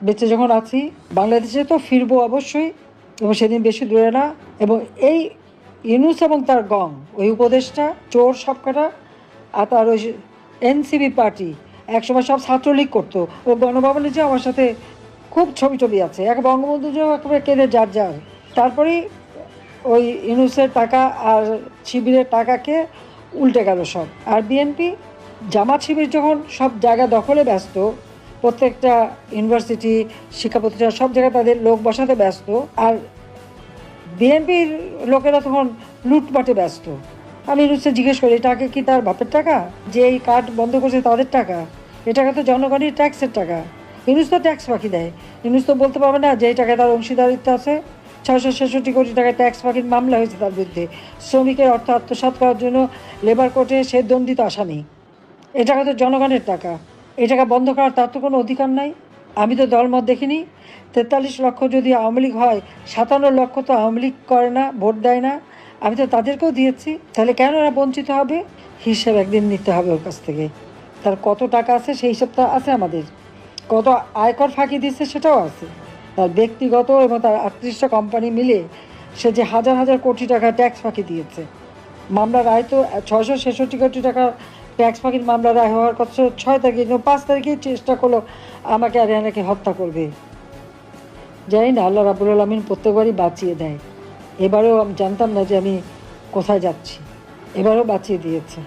বেঁচে যখন আছি, বাংলাদেশে তো ফিরবো অবশ্যই, এবং সেদিন বেশি দূরে না। এবং এই ইউনূস এবং তার গং, ওই উপদেশটা চোর সবকটা, আর তার ওই এনসিপি পার্টি একসময় সব ছাত্রলীগ করতো। ও গণভবনে যে আমার সাথে খুব ছবি আছে, এক বঙ্গবন্ধু যে একেবারে কেঁদে যার। তারপরেই ওই ইউনূসের টাকা আর শিবিরের টাকাকে উল্টে গেল সব। আর বিএনপি জামাত শিবির যখন সব জায়গা দখলে ব্যস্ত, প্রত্যেকটা ইউনিভার্সিটি, শিক্ষা প্রতিষ্ঠান সব জায়গায় তাদের লোক বসাতে ব্যস্ত, আর বিএনপির লোকেরা তখন লুটপাটে ব্যস্ত। আমি ইউনূসকে জিজ্ঞেস করি, টাকা কি তার বাপের টাকা? যে এই কার্ড বন্ধ করছে তাদের টাকা? এ টাকা তো জনগণের ট্যাক্সের টাকা। ইউনূস তো ট্যাক্স ফাঁকি দেয়। ইউনূস তো বলতে পারবে না যে এই টাকায় তার অংশীদারিত্ব আছে। 666 কোটি টাকা ট্যাক্স ফাঁকির মামলা হয়েছে তার বিরুদ্ধে। শ্রমিকের অর্থ আত্মসাৎ করার জন্য লেবার কোর্টে সে দণ্ডিত আসামি। এ টাকা তো জনগণের টাকা। এই টাকা বন্ধ করার তার তো কোনো অধিকার নাই। আমি তো দলমত দেখিনি। 43 লক্ষ যদি আওয়ামী লীগ হয়, 57 লক্ষ তো আওয়ামী লীগ করে না, ভোট দেয় না। আমি তো তাদেরকেও দিয়েছি। তাহলে কেন এরা বঞ্চিত হবে? হিসাব একদিন নিতে হবে ওর কাছ থেকে। তার কত টাকা আছে সেই হিসাবটা আছে আমাদের। কত আয়কর ফাঁকি দিচ্ছে সেটাও আছে। তার ব্যক্তিগত এবং তার 38টা কোম্পানি মিলে সে যে হাজার হাজার কোটি টাকা ট্যাক্স ফাঁকি দিয়েছে। মামলার রায় তো 666 কোটি টাকা ট্যাক্স ফাঁকির মামলা রায় হওয়ার কথা 6 তারিখে, 5 তারিখেই চেষ্টা করলো আমাকে আর এনাকে হত্যা করবে। জানি না, আল্লাহ রাব্বুল আলামিন প্রত্যেকবারই বাঁচিয়ে দেয়। এবারেও আমি জানতাম না যে আমি কোথায় যাচ্ছি, এবারেও বাঁচিয়ে দিয়েছে।